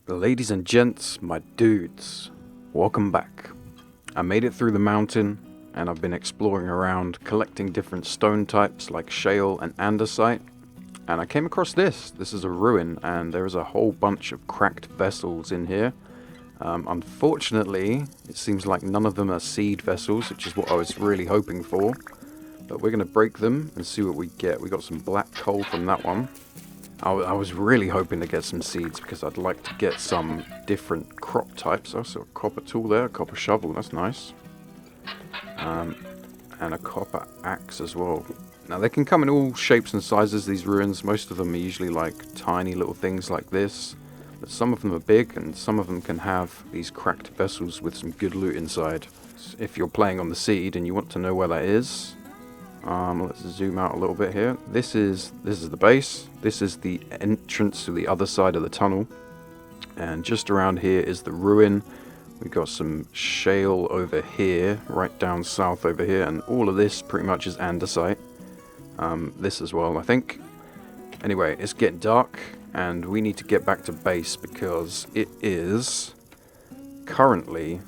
Ladies and gents, my dudes, welcome back. I made it through the mountain and I've been exploring around collecting different stone types like shale and andesite, and I came across this. This is a ruin and there is a whole bunch of cracked vessels in here. Unfortunately, it seems like none of them are seed vessels, which is what I was really hoping for, but we're going to break them and see what we get. We got some black coal from that one. I was really hoping to get some seeds because I'd like to get some different crop types. I saw a copper tool there, a copper shovel, that's nice. And a copper axe as well. Now they can come in all shapes and sizes, these ruins. Most of them are usually like tiny little things like this. But some of them are big and some of them can have these cracked vessels with some good loot inside. So if you're playing on the seed and you want to know where that is, let's zoom out a little bit here. This is the base. This is the entrance to the other side of the tunnel. And just around here is the ruin. We've got some shale over here, right down south over here. And all of this pretty much is andesite. This as well, I think. Anyway, it's getting dark. And we need to get back to base because it is currently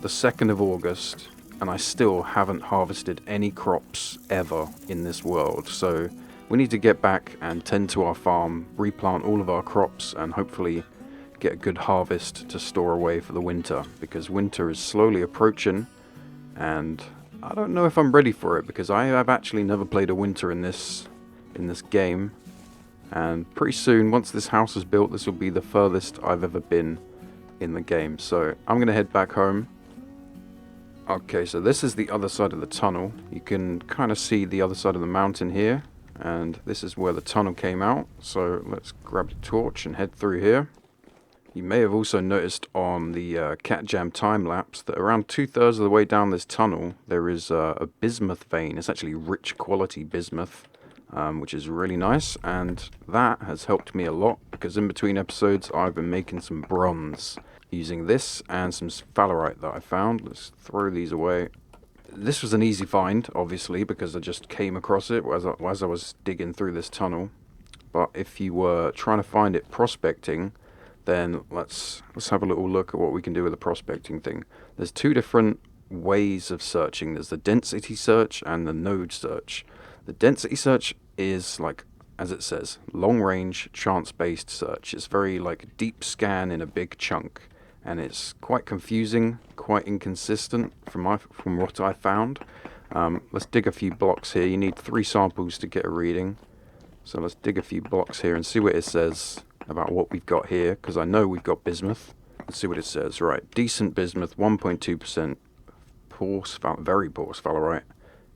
the 2nd of August. And I still haven't harvested any crops ever in this world. So we need to get back and tend to our farm, replant all of our crops, and hopefully get a good harvest to store away for the winter. Because winter is slowly approaching, and I don't know if I'm ready for it, because I have actually never played a winter in this game. And pretty soon, once this house is built, this will be the furthest I've ever been in the game. So I'm going to head back home. Okay, so this is the other side of the tunnel. You can kind of see the other side of the mountain here, and this is where the tunnel came out. So let's grab the torch and head through here. You may have also noticed on the Cat Jam Timelapse that around 2/3 of the way down this tunnel there is a bismuth vein. It's actually rich quality bismuth, which is really nice, and that has helped me a lot because in between episodes I've been making some bronze using this and some sphalerite that I found. Let's throw these away. This was an easy find, obviously, because I just came across it as I was digging through this tunnel. But if you were trying to find it prospecting, then let's have a little look at what we can do with the prospecting thing. There's two different ways of searching. There's the density search and the node search. The density search is like, as it says, long range chance based search. It's very like deep scan in a big chunk. And it's quite confusing, quite inconsistent from what I found. Let's dig a few blocks here. You need 3 samples to get a reading. So let's dig a few blocks here and see what it says about what we've got here, because I know we've got bismuth. Let's see what it says. Right, decent bismuth, 1.2%, very poor sphalerite,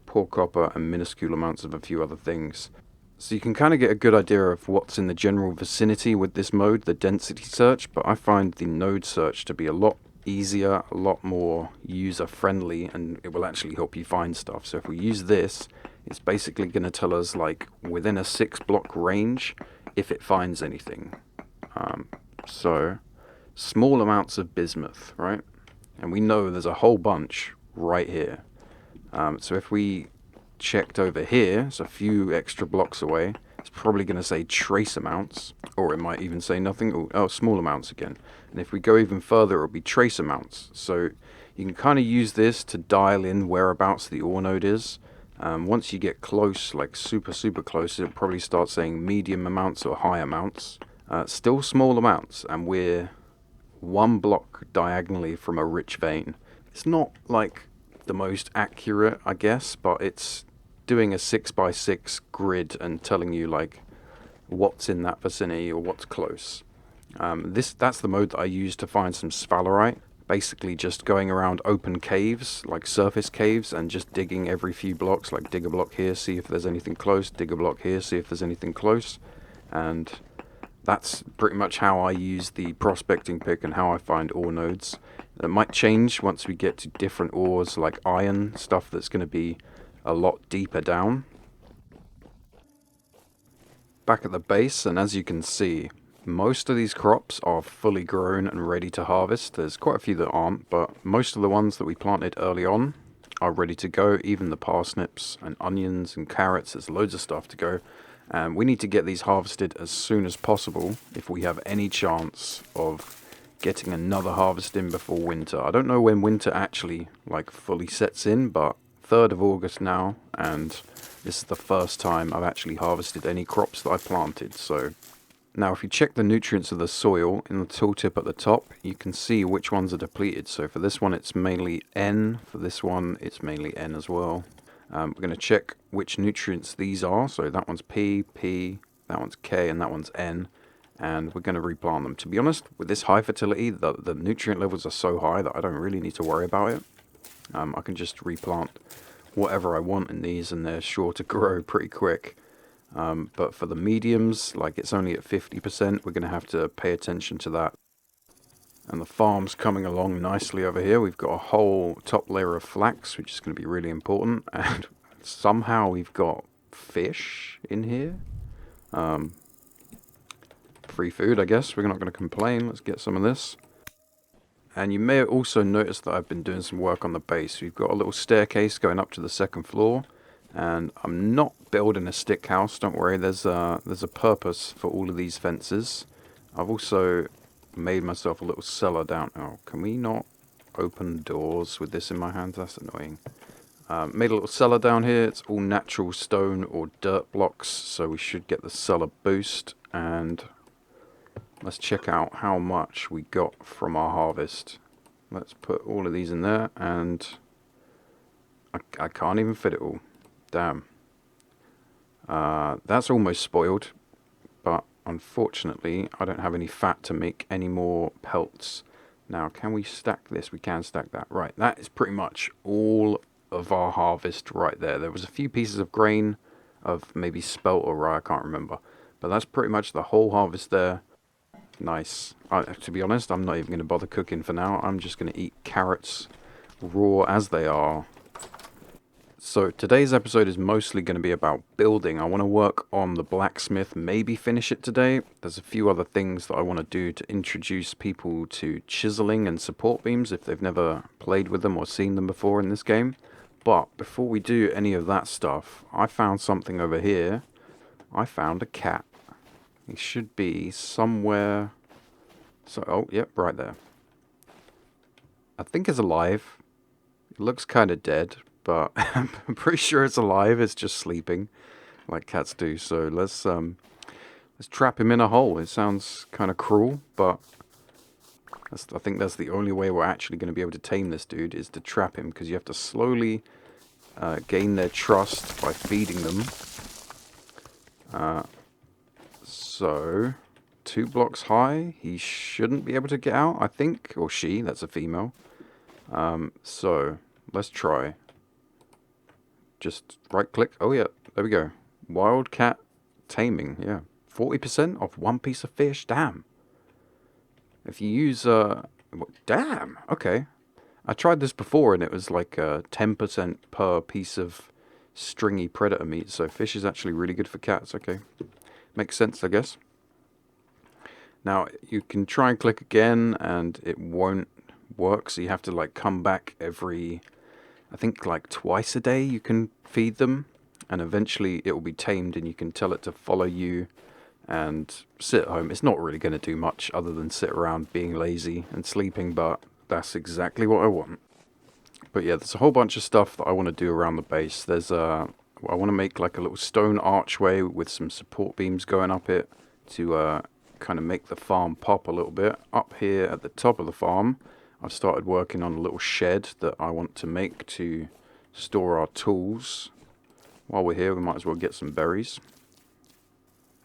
poor copper, and minuscule amounts of a few other things. So you can kind of get a good idea of what's in the general vicinity with this mode, the density search, but I find the node search to be a lot easier, a lot more user-friendly, and it will actually help you find stuff. So if we use this, it's basically going to tell us, like, within a 6-block range, if it finds anything. So, small amounts of bismuth, right? And we know there's a whole bunch right here. So if we checked over here, it's a few extra blocks away, it's probably going to say trace amounts, or it might even say nothing. Oh, small amounts again. And if we go even further, it'll be trace amounts. So you can kind of use this to dial in whereabouts the ore node is. Once you get close, like super close, it'll probably start saying medium amounts or high amounts. Still small amounts, and we're 1 block diagonally from a rich vein. It's not like the most accurate, I guess, but it's doing a 6x6 grid and telling you like what's in that vicinity or what's close. That's the mode that I use to find some sphalerite. Basically just going around open caves, like surface caves, and just digging every few blocks, like dig a block here, see if there's anything close, dig a block here, see if there's anything close. And that's pretty much how I use the prospecting pick and how I find ore nodes. It might change once we get to different ores like iron, stuff that's going to be a lot deeper down. Back at the base, and as you can see, most of these crops are fully grown and ready to harvest. There's quite a few that aren't, but most of the ones that we planted early on are ready to go. Even the parsnips and onions and carrots, there's loads of stuff to go. And we need to get these harvested as soon as possible if we have any chance of getting another harvest in before winter. I don't know when winter actually like fully sets in, but 3rd of August now, and this is the first time I've actually harvested any crops that I planted. So now if you check the nutrients of the soil in the tooltip at the top, you can see which ones are depleted. So for this one it's mainly N, for this one it's mainly N as well. We're going to check which nutrients these are. So that one's P, that one's K, and that one's N. And we're going to replant them. To be honest, with this high fertility, the nutrient levels are so high that I don't really need to worry about it. I can just replant whatever I want in these, and they're sure to grow pretty quick. But for the mediums, like it's only at 50%, we're going to have to pay attention to that. And the farm's coming along nicely over here. We've got a whole top layer of flax, which is going to be really important. And somehow we've got fish in here. Free food, I guess. We're not going to complain. Let's get some of this. And you may also notice that I've been doing some work on the base. We've got a little staircase going up to the 2nd floor. And I'm not building a stick house, don't worry. There's a purpose for all of these fences. I've also made myself a little cellar down. Oh, can we not open doors with this in my hands? That's annoying. Made a little cellar down here. It's all natural stone or dirt blocks, so we should get the cellar boost. And let's check out how much we got from our harvest. Let's put all of these in there, and I can't even fit it all. Damn. That's almost spoiled, but unfortunately I don't have any fat to make any more pelts. Now, can we stack this? We can stack that. Right, that is pretty much all of our harvest right there. There was a few pieces of grain, of maybe spelt or rye, I can't remember. But that's pretty much the whole harvest there. Nice. To be honest, I'm not even going to bother cooking for now. I'm just going to eat carrots raw as they are. So today's episode is mostly going to be about building. I want to work on the blacksmith, maybe finish it today. There's a few other things that I want to do to introduce people to chiseling and support beams if they've never played with them or seen them before in this game. But before we do any of that stuff, I found something over here. I found a cat. He should be somewhere. So, oh, yep, right there. I think it's alive. It looks kind of dead, but I'm pretty sure it's alive. It's just sleeping, like cats do. So let's trap him in a hole. It sounds kind of cruel, but I think that's the only way we're actually going to be able to tame this dude, is to trap him, because you have to slowly gain their trust by feeding them. So 2 blocks high, he shouldn't be able to get out, I think, or she. That's a female. So let's try. Just right click. Oh yeah, there we go. Wildcat taming. Yeah, 40% off 1 piece of fish. Damn. If you use damn. Okay. I tried this before and it was like 10% per piece of stringy predator meat. So fish is actually really good for cats. Okay, makes sense, I guess. Now you can try and click again and it won't work. So you have to like come back every, I think like twice a day you can feed them, and eventually it will be tamed and you can tell it to follow you and sit at home. It's not really going to do much other than sit around being lazy and sleeping, but that's exactly what I want. But yeah, there's a whole bunch of stuff that I want to do around the base. There's I want to make like a little stone archway with some support beams going up it to kind of make the farm pop a little bit. Up here at the top of the farm, I've started working on a little shed that I want to make to store our tools. While we're here, we might as well get some berries.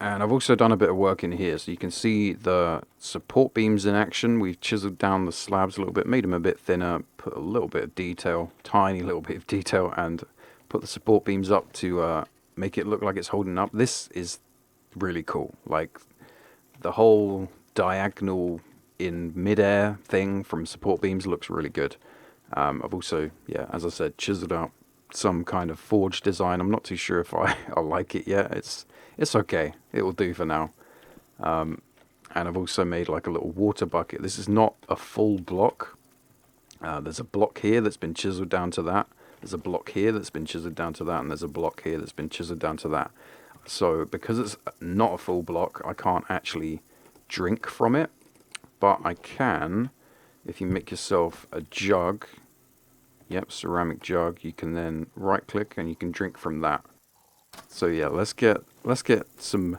And I've also done a bit of work in here, so you can see the support beams in action. We've chiseled down the slabs a little bit, made them a bit thinner, put a little bit of detail, tiny little bit of detail, and put the support beams up to make it look like it's holding up. This is really cool. Like, the whole diagonal in midair thing from support beams looks really good. I've also, yeah, as I said, chiseled out some kind of forge design. I'm not too sure if I like it yet. It's okay. It will do for now. And I've also made like a little water bucket. This is not a full block. There's a block here that's been chiseled down to that. There's a block here that's been chiseled down to that. And there's a block here that's been chiseled down to that. So because it's not a full block, I can't actually drink from it. but I can, if you make yourself a jug, yep, ceramic jug, you can then right click and you can drink from that. So yeah, let's get some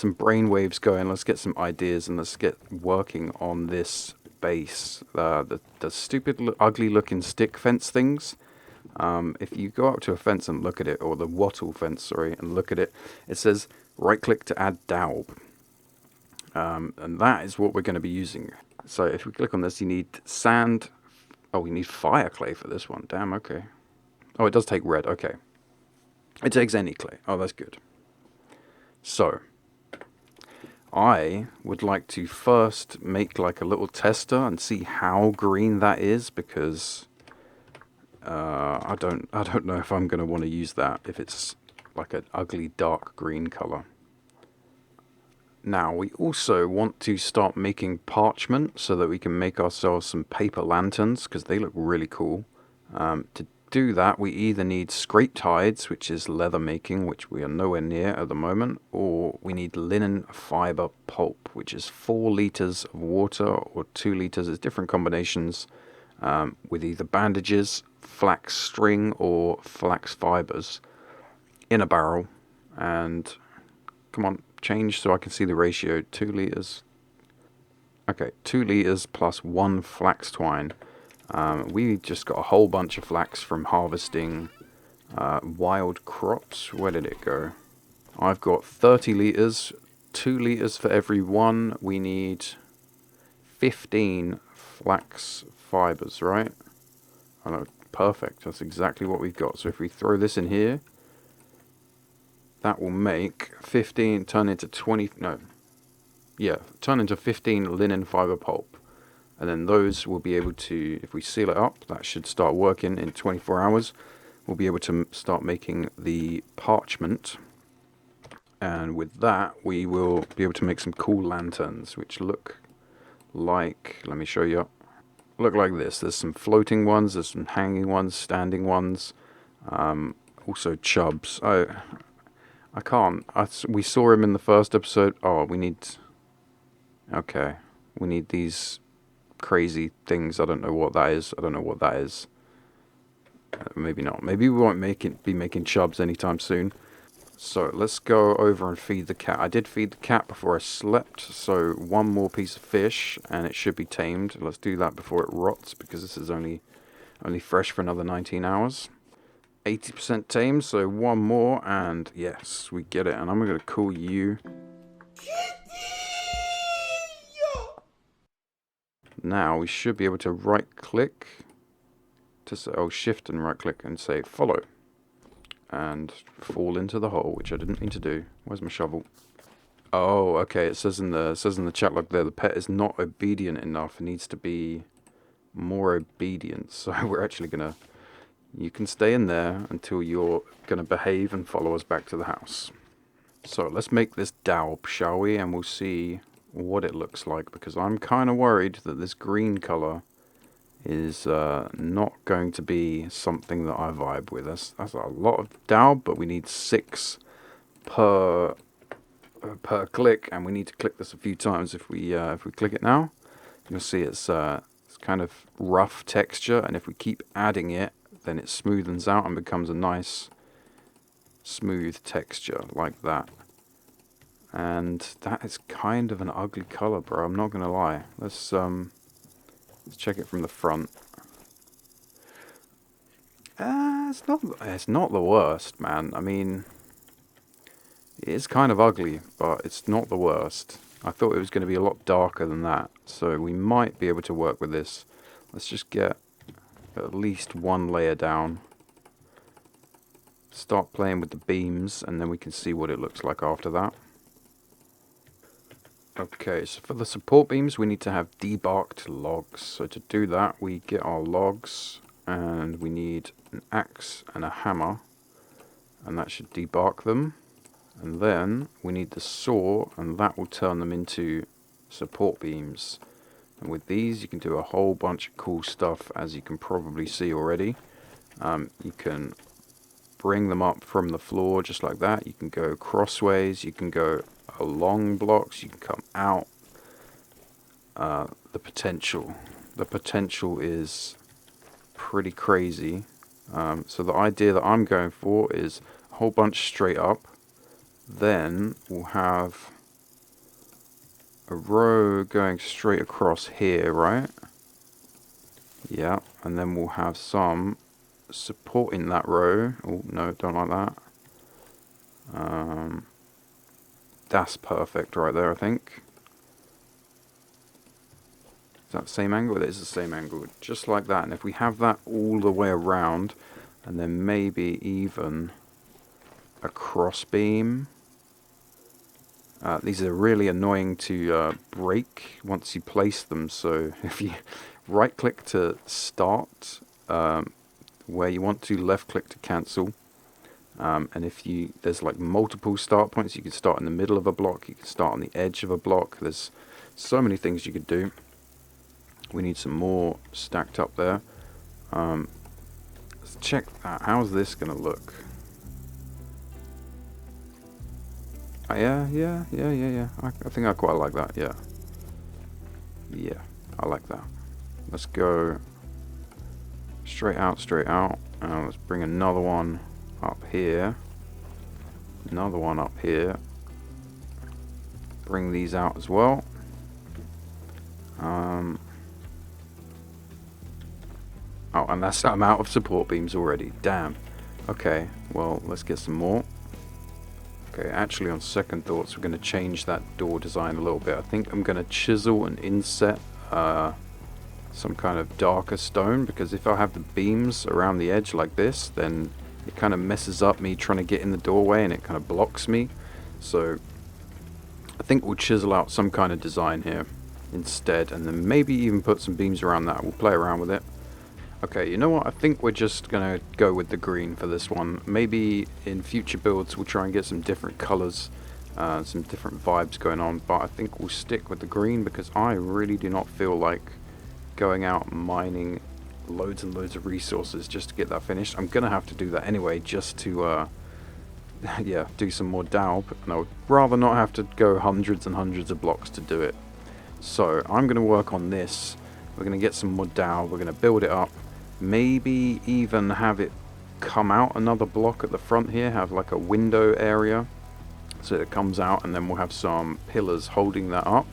brain waves going. Let's get some ideas and let's get working on this base. The stupid, ugly looking stick fence things. If you go up to a fence and look at it, or the wattle fence, sorry, and look at it, it says right click to add daub. And that is what we're going to be using. So if we click on this, you need sand. Oh, we need fire clay for this one. Damn, okay. Oh, it does take red. Okay. It takes any clay. Oh, that's good. So, I would like to first make like a little tester and see how green that is, because I don't know if I'm going to want to use that if it's like an ugly dark green color. Now, we also want to start making parchment so that we can make ourselves some paper lanterns, because they look really cool. To do that, we either need scraped hides, which is leather making, which we are nowhere near at the moment, or we need linen fiber pulp, which is 4 liters of water or 2 liters. It's different combinations with either bandages, flax string, or flax fibers in a barrel. And come on, change so I can see the ratio. 2 liters. Okay, 2 liters plus 1 flax twine. We just got a whole bunch of flax from harvesting wild crops. Where did it go? I've got 30 liters, 2 liters for every one. We need 15 flax fibers, right? Oh no, perfect. That's exactly what we've got. So if we throw this in here, that will make 15 turn into 20. No, yeah, turn into 15 linen fiber pulp. And then those will be able to, if we seal it up, that should start working in 24 hours. We'll be able to start making the parchment. And with that, we will be able to make some cool lanterns, which look like, let me show you. Look like this. There's some floating ones, there's some hanging ones, standing ones. Also chubs. I can't. We saw him in the first episode. Oh, we need... Okay. We need these crazy things. I don't know what that is. Maybe not. Maybe we won't be making chubs anytime soon. So let's go over and feed the cat. I did feed the cat before I slept, so one more piece of fish and it should be tamed. Let's do that before it rots, because this is only fresh for another 19 hours. 80% tamed, so one more, and yes, we get it. And I'm going to call you... Now we should be able to right click to say, shift and right click and say follow, and fall into the hole, which I didn't mean to do. Where's my shovel? Oh, okay. It says in the chat log there, the pet is not obedient enough. It needs to be more obedient. So we're actually gonna. You can stay in there until you're gonna behave and follow us back to the house. So let's make this daub, shall we? And we'll see what it looks like, because I'm kind of worried that this green color is not going to be something that I vibe with. That's a lot of daub, but we need 6 per click, and we need to click this a few times. If we click it now, you'll see it's kind of rough texture, and if we keep adding it, then it smoothens out and becomes a nice smooth texture like that. And that is kind of an ugly color, bro. I'm not gonna lie. Let's check it from the front. It's not the worst, man. I mean, it is kind of ugly, but it's not the worst. I thought it was going to be a lot darker than that, so we might be able to work with this. Let's just get at least one layer down. Start playing with the beams, and then we can see what it looks like after that. Okay, so for the support beams, we need to have debarked logs. So to do that, we get our logs, and we need an axe and a hammer, and that should debark them. And then we need the saw, and that will turn them into support beams. And with these, you can do a whole bunch of cool stuff, as you can probably see already. You can bring them up from the floor just like that. You can go crossways, you can go along blocks, you can come out. the potential. The potential is pretty crazy. So the idea that I'm going for is a whole bunch straight up. Then we'll have a row going straight across here, right? Yeah, and then we'll have some supporting that row. Oh, no, don't like that. That's perfect right there, I think. Is that the same angle? It is the same angle, just like that. And if we have that all the way around, and then maybe even a cross beam. These are really annoying to break once you place them, so if you right click to start where you want to, left click to cancel. And if there's like multiple start points, you can start in the middle of a block, you can start on the edge of a block. There's so many things you could do. We need some more stacked up there. Let's check that. How's this going to look? Yeah. I think I quite like that, yeah. Yeah, I like that. Let's go straight out. Let's bring another one up here. Another one up here. Bring these out as well. Oh, and I'm out of support beams already. Damn. Okay, well, let's get some more. Okay, actually on second thoughts, we're going to change that door design a little bit. I think I'm going to chisel and inset some kind of darker stone, because if I have the beams around the edge like this, then it kind of messes up me trying to get in the doorway and it kind of blocks me. So I think we'll chisel out some kind of design here instead, and then maybe even put some beams around that. We'll play around with it. Okay, you know what? I think we're just going to go with the green for this one. Maybe in future builds we'll try and get some different colours, some different vibes going on, but I think we'll stick with the green because I really do not feel like going out mining loads and loads of resources just to get that finished. I'm going to have to do that anyway just to, yeah, do some more daub, and I would rather not have to go hundreds and hundreds of blocks to do it. So I'm going to work on this. We're going to get some more daub, we're going to build it up. Maybe even have it come out another block at the front here, have like a window area so it comes out, and then we'll have some pillars holding that up.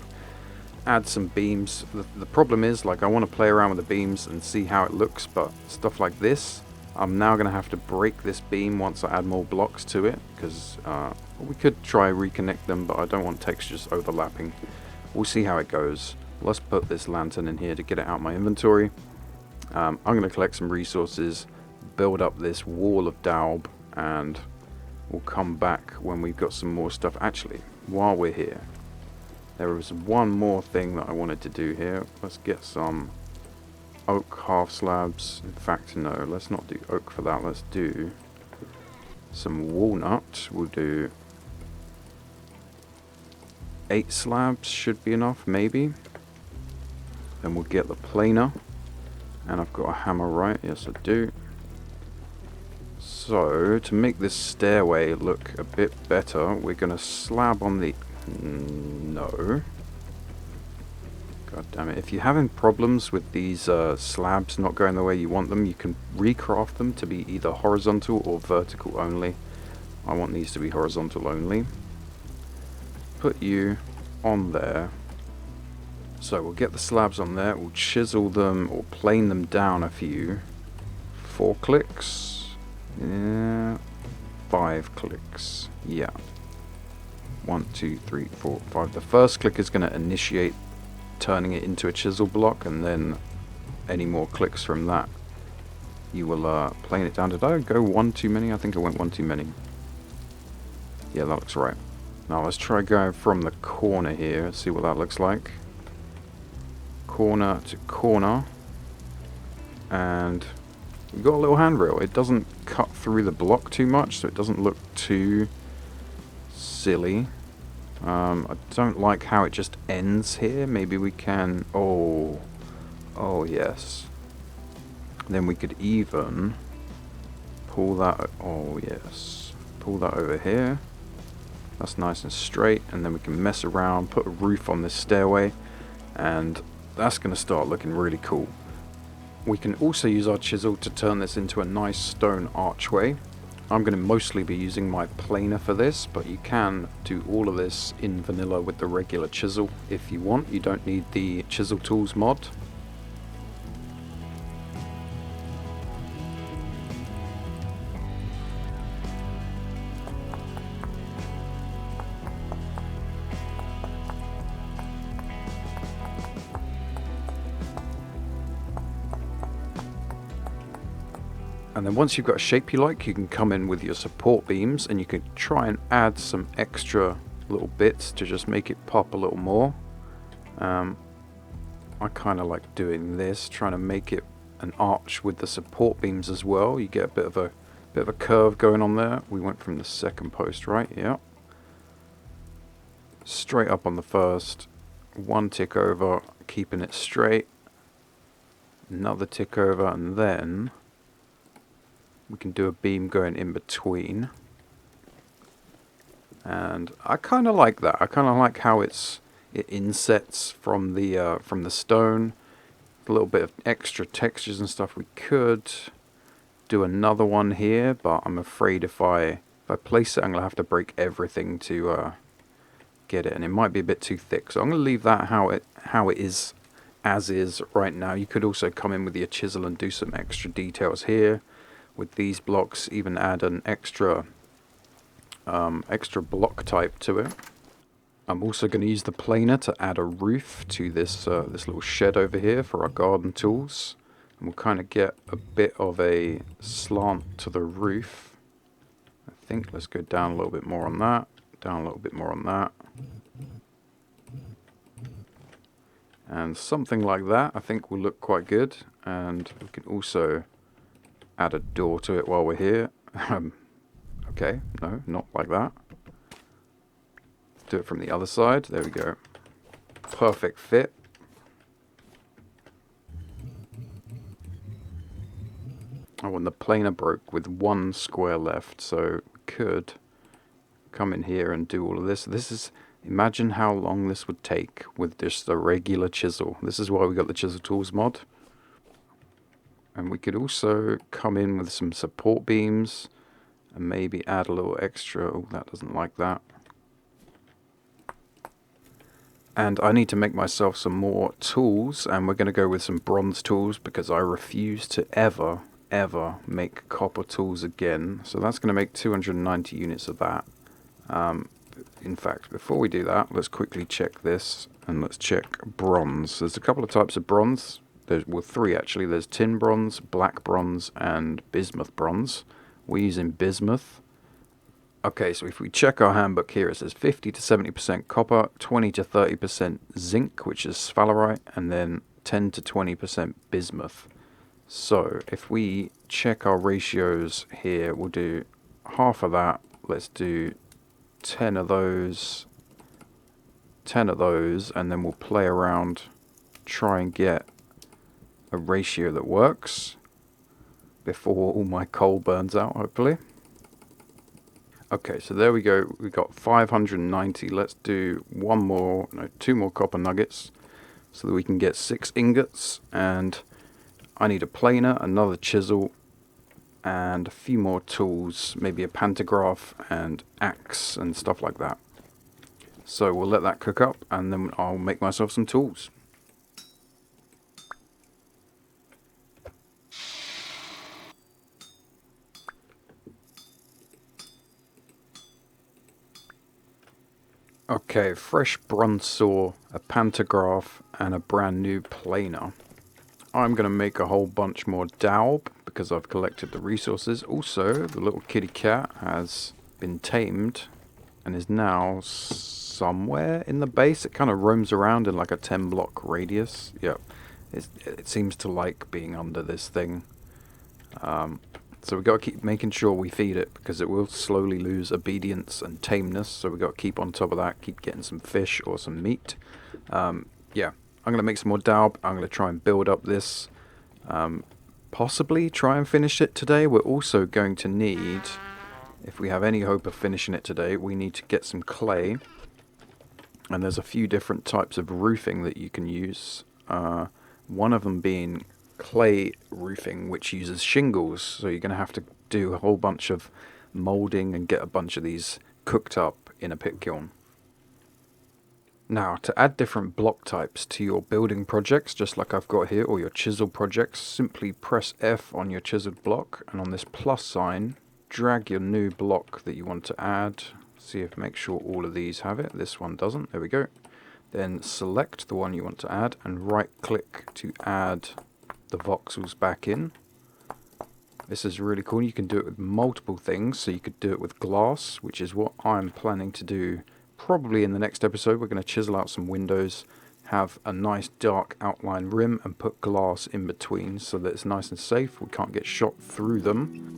Add some beams. The problem is, like, I want to play around with the beams and see how it looks, but stuff like this, I'm now going to have to break this beam once I add more blocks to it, because we could try reconnect them, but I don't want textures overlapping. We'll see how it goes. Let's put this lantern in here to get it out of my inventory. I'm going to collect some resources, build up this wall of daub, and we'll come back when we've got some more stuff. Actually, while we're here, there was one more thing that I wanted to do here. Let's get some oak half slabs. In fact, no, let's not do oak for that. Let's do some walnut. We'll do 8 slabs, should be enough, maybe. Then we'll get the planer. And I've got a hammer, right? Yes, I do. So, to make this stairway look a bit better, we're going to slab on the... No. God damn it. If you're having problems with these slabs not going the way you want them, you can recraft them to be either horizontal or vertical only. I want these to be horizontal only. Put you on there. So we'll get the slabs on there, we'll chisel them or plane them down a few. 4 clicks. Yeah. 5 clicks. Yeah. 1, 2, 3, 4, 5. The first click is going to initiate turning it into a chisel block, and then any more clicks from that you will plane it down. Did I go one too many? I think I went one too many. Yeah, that looks right. Now let's try going from the corner here, see what that looks like. Corner to corner, and we've got a little handrail. It doesn't cut through the block too much, so it doesn't look too silly. I don't like how it just ends here. Maybe we can... Oh yes. Then we could even pull that... Oh yes. Pull that over here. That's nice and straight, and then we can mess around, put a roof on this stairway, and that's going to start looking really cool. We can also use our chisel to turn this into a nice stone archway. I'm going to mostly be using my planer for this, but you can do all of this in vanilla with the regular chisel if you want. You don't need the Chisel Tools mod. And then once you've got a shape you like, you can come in with your support beams and you can try and add some extra little bits to just make it pop a little more. I kind of like doing this, trying to make it an arch with the support beams as well. You get a bit of a curve going on there. We went from the second post, right? Yeah. Straight up on the first, one tick over, keeping it straight. Another tick over, and then we can do a beam going in between. And I kind of like that. I kind of like how it insets from the stone. A little bit of extra textures and stuff. We could do another one here, but I'm afraid if I place it, I'm gonna have to break everything to get it, and it might be a bit too thick. So I'm gonna leave that how it is, as is right now. You could also come in with your chisel and do some extra details here with these blocks. Even add an extra block type to it. I'm also going to use the planer to add a roof to this this little shed over here for our garden tools, and we'll kind of get a bit of a slant to the roof. I think let's go down a little bit more on that, down a little bit more on that, and something like that I think will look quite good. And we can also add a door to it while we're here. Okay, no, not like that. Do it from the other side. There we go. Perfect fit. Oh, and the planer broke with one square left, so we could come in here and do all of this. Imagine how long this would take with just a regular chisel. This is why we got the Chisel Tools mod. And we could also come in with some support beams and maybe add a little extra. Oh, that doesn't like that. And I need to make myself some more tools, and we're going to go with some bronze tools because I refuse to ever make copper tools again. So that's going to make 290 units of that. In fact, before we do that, let's quickly check this, and let's check bronze. There's a couple of types of bronze. Well, three actually. There's tin bronze, black bronze, and bismuth bronze. We're using bismuth. Okay, so if we check our handbook here, it says 50 to 70% copper, 20 to 30% zinc, which is sphalerite, and then 10 to 20% bismuth. So if we check our ratios here, we'll do half of that. Let's do 10 of those, 10 of those, and then we'll play around, try and get a ratio that works before all my coal burns out, hopefully. Okay, so there we go. We got 590. Let's do two more copper nuggets so that we can get 6 ingots. And I need a planer, another chisel, and a few more tools, maybe a pantograph and axe and stuff like that. So we'll let that cook up, and then I'll make myself some tools. Okay, fresh bronze saw, a pantograph, and a brand new planer. I'm going to make a whole bunch more daub because I've collected the resources. Also, the little kitty cat has been tamed and is now somewhere in the base. It kind of roams around in like a 10 block radius. Yep, it seems to like being under this thing. So we've got to keep making sure we feed it because it will slowly lose obedience and tameness. So we've got to keep on top of that, keep getting some fish or some meat. Yeah, I'm going to make some more daub. I'm going to try and build up this. Possibly try and finish it today. We're also going to need, if we have any hope of finishing it today, we need to get some clay. And there's a few different types of roofing that you can use. One of them being clay roofing, which uses shingles. So you're going to have to do a whole bunch of molding and get a bunch of these cooked up in a pit kiln. Now, to add different block types to your building projects, just like I've got here, or your chisel projects, simply press F on your chiseled block, and on this plus sign, drag your new block that you want to add. See if make sure all of these have it. This one doesn't. There we go. Then select the one you want to add and right click to add the voxels back in. This is really cool. You can do it with multiple things. So you could do it with glass, which is what I'm planning to do probably in the next episode. We're going to chisel out some windows, have a nice dark outline rim, and put glass in between so that it's nice and safe. We can't get shot through them.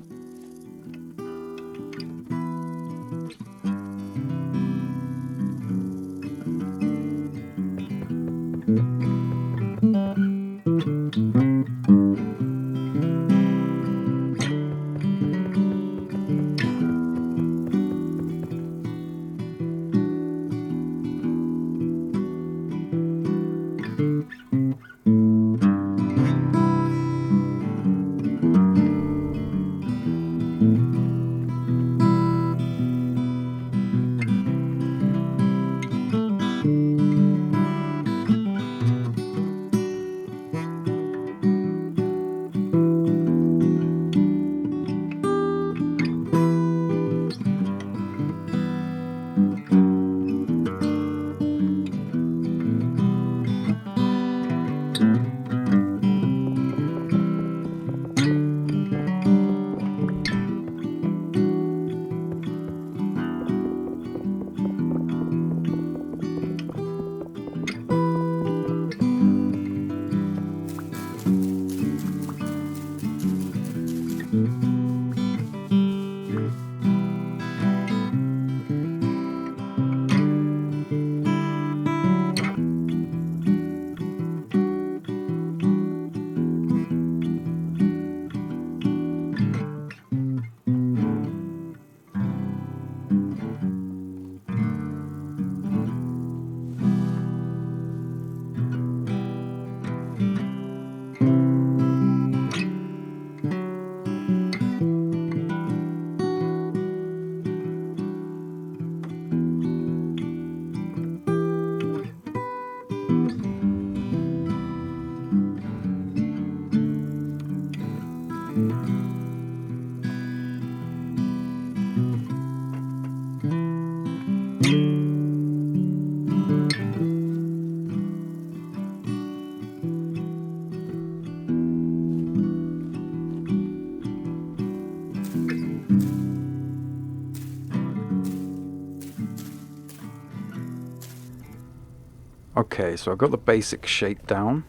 Okay, so I've got the basic shape down.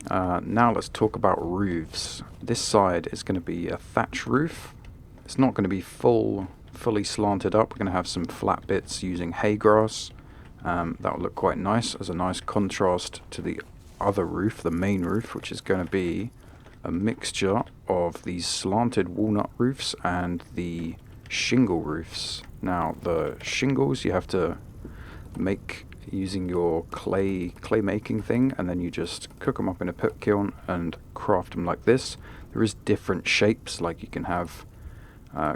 Now let's talk about roofs. This side is going to be a thatch roof. It's not going to be fully slanted up. We're going to have some flat bits using hay grass. That will look quite nice as a nice contrast to the other roof, the main roof, which is going to be a mixture of these slanted walnut roofs and the shingle roofs. Now the shingles you have to make using your clay making thing, and then you just cook them up in a pit kiln and craft them like this. There is different shapes, like you can have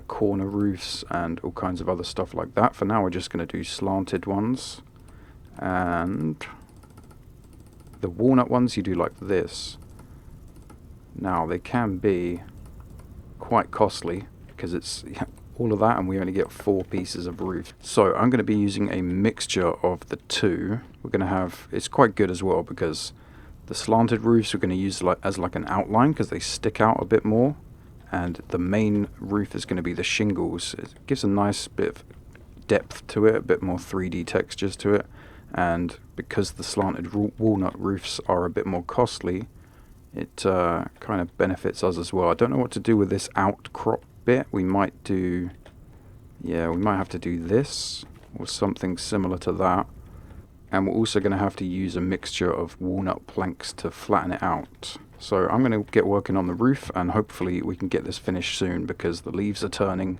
corner roofs and all kinds of other stuff like that. For now we're just going to do slanted ones, and the walnut ones you do like this. Now they can be quite costly because it's all of that and we only get 4 pieces of roof. So I'm going to be using a mixture of the two. We're going to have, it's quite good as well because the slanted roofs we're going to use as like an outline because they stick out a bit more, and the main roof is going to be the shingles. It gives a nice bit of depth to it, a bit more 3D textures to it, and because the slanted walnut roofs are a bit more costly, it kind of benefits us as well. I don't know what to do with this outcrop bit. We might have to do this or something similar to that, and we're also going to have to use a mixture of walnut planks to flatten it out. So I'm going to get working on the roof, and hopefully we can get this finished soon because the leaves are turning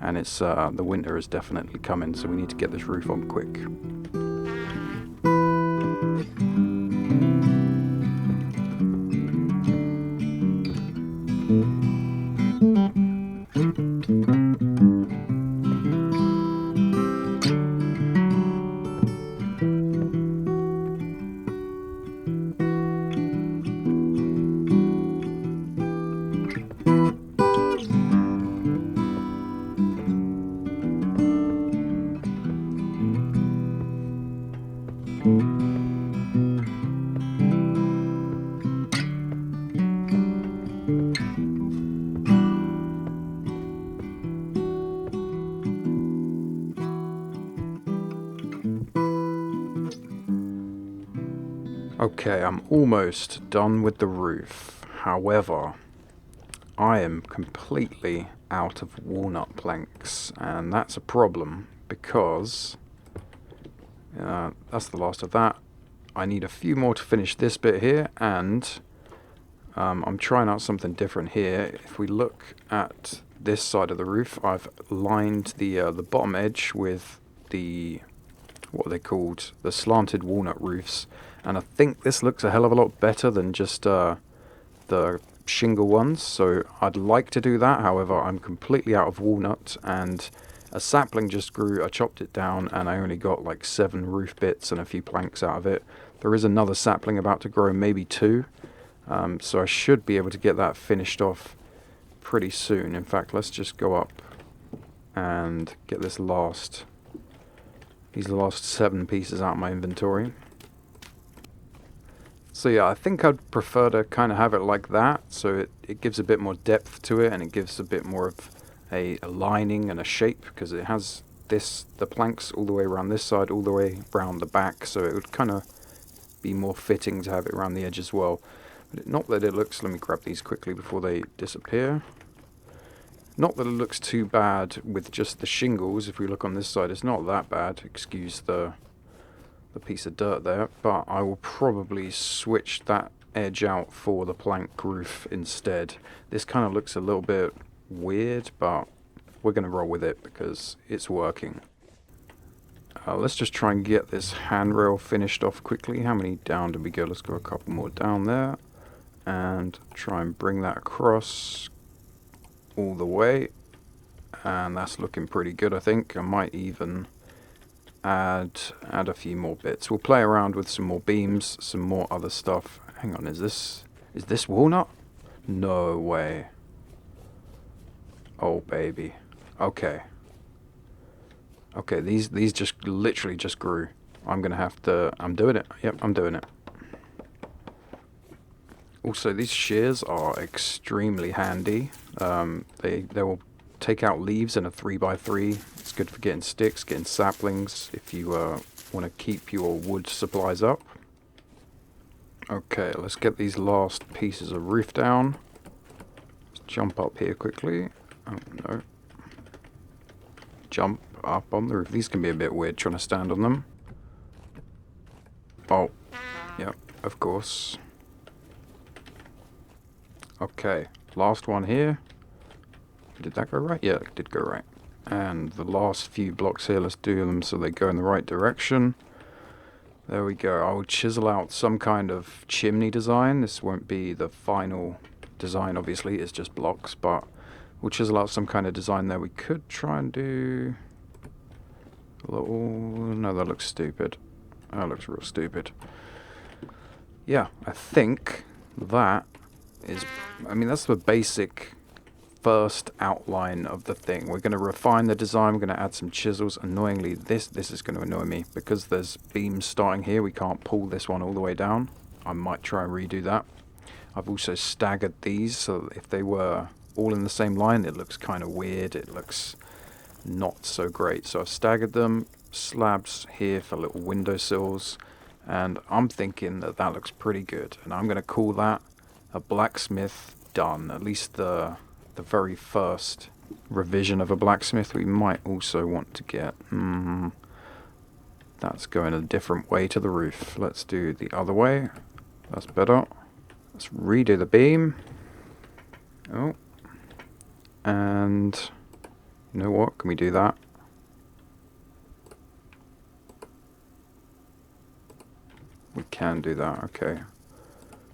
and it's the winter is definitely coming, so we need to get this roof on quick. Okay, I'm almost done with the roof. However, I am completely out of walnut planks, and that's a problem because that's the last of that. I need a few more to finish this bit here, and I'm trying out something different here. If we look at this side of the roof, I've lined the bottom edge with the, what are they called, the slanted walnut roofs, and I think this looks a hell of a lot better than just the shingle ones, so I'd like to do that. However, I'm completely out of walnut, and a sapling just grew. I chopped it down and I only got like 7 roof bits and a few planks out of it. There is another sapling about to grow, maybe 2, so I should be able to get that finished off pretty soon. In fact, let's just go up and get these last 7 pieces out of my inventory. So yeah, I think I'd prefer to kind of have it like that, so it gives a bit more depth to it, and it gives a bit more of a lining and a shape, because it has the planks all the way around this side, all the way around the back, so it would kind of be more fitting to have it around the edge as well. But not that it looks, let me grab these quickly before they disappear. Not that it looks too bad with just the shingles. If we look on this side, it's not that bad, excuse the piece of dirt there, but I will probably switch that edge out for the plank roof instead. This kind of looks a little bit weird, but we're going to roll with it because it's working. Let's just try and get this handrail finished off quickly. How many down did we go? Let's go a couple more down there and try and bring that across all the way, and that's looking pretty good. I think I might even add a few more bits. We'll play around with some more beams, some more other stuff. Hang on, is this walnut? No way. Oh baby. Okay, these just literally just grew. I'm doing it. Yep, I'm doing it. Also, these shears are extremely handy. They will take out leaves in a 3x3. It's good for getting sticks, getting saplings, if you want to keep your wood supplies up. Okay, let's get these last pieces of roof down. Let's jump up here quickly. Oh no. Jump up on the roof. These can be a bit weird trying to stand on them. Oh, yeah, of course. Okay, last one here. Did that go right? Yeah, it did go right. And the last few blocks here, let's do them so they go in the right direction. There we go. I will chisel out some kind of chimney design. This won't be the final design, obviously, it's just blocks, but we'll chisel out some kind of design there. We could try and do a little... No, that looks stupid. That looks real stupid. Yeah, I think that is... I mean, that's the basic first outline of the thing. We're going to refine the design. We're going to add some chisels. Annoyingly, this is going to annoy me because there's beams starting here. We can't pull this one all the way down. I might try and redo that. I've also staggered these so that if they were all in the same line, it looks kind of weird. It looks not so great. So I've staggered them, slabs here for little windowsills, and I'm thinking that that looks pretty good. And I'm going to call that a blacksmith done. At least the very first revision of a blacksmith. We might also want to get... that's going a different way to the roof. Let's do the other way. That's better. Let's redo the beam. Oh. And... you know what? Can we do that? We can do that, okay.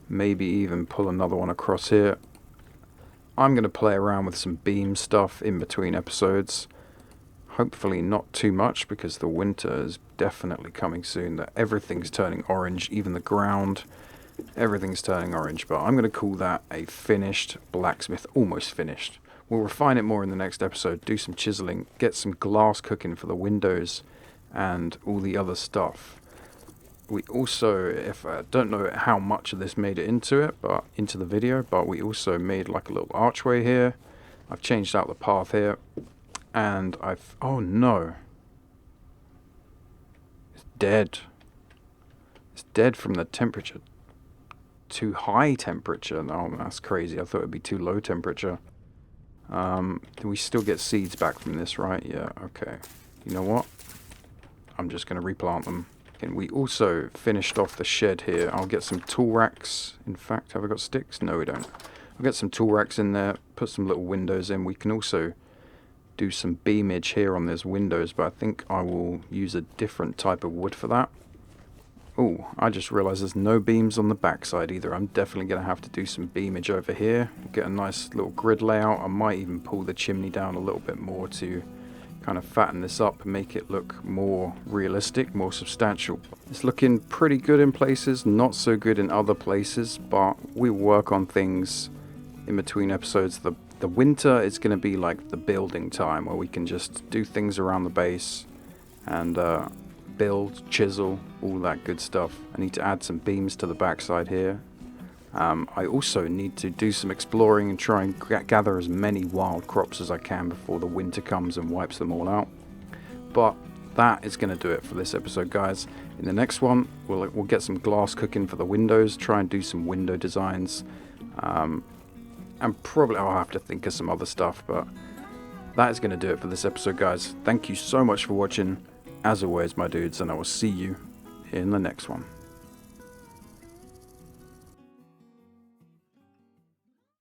Maybe even pull another one across here. I'm going to play around with some beam stuff in between episodes. Hopefully not too much, because the winter is definitely coming soon. That everything's turning orange, even the ground. Everything's turning orange, but I'm going to call that a finished blacksmith, almost finished. We'll refine it more in the next episode, do some chiseling, get some glass cooking for the windows, and all the other stuff. We also, if I don't know how much of this made it into the video, but we also made like a little archway here. I've changed out the path here, and oh no. It's dead. It's dead from the temperature. too high temperature. No, that's crazy. I thought it'd be too low temperature. Do we still get seeds back from this, right? Yeah, okay. You know what? I'm just going to replant them. And we also finished off the shed here. I'll get some tool racks. In fact, have I got sticks? No, we don't. I'll get some tool racks in there, put some little windows in. We can also do some beamage here on these windows, but I think I will use a different type of wood for that. Oh, I just realized there's no beams on the backside either. I'm definitely going to have to do some beamage over here. Get a nice little grid layout. I might even pull the chimney down a little bit more to kind of fatten this up and make it look more realistic, more substantial. It's looking pretty good in places, not so good in other places, but we work on things in between episodes. The winter is going to be like the building time, where we can just do things around the base and build, chisel, all that good stuff. I need to add some beams to the backside here. I also need to do some exploring and try and gather as many wild crops as I can before the winter comes and wipes them all out. But that is going to do it for this episode, guys. In the next one, we'll get some glass cooking for the windows, try and do some window designs. And probably I'll have to think of some other stuff, but that is going to do it for this episode, guys. Thank you so much for watching, as always, my dudes, and I will see you in the next one.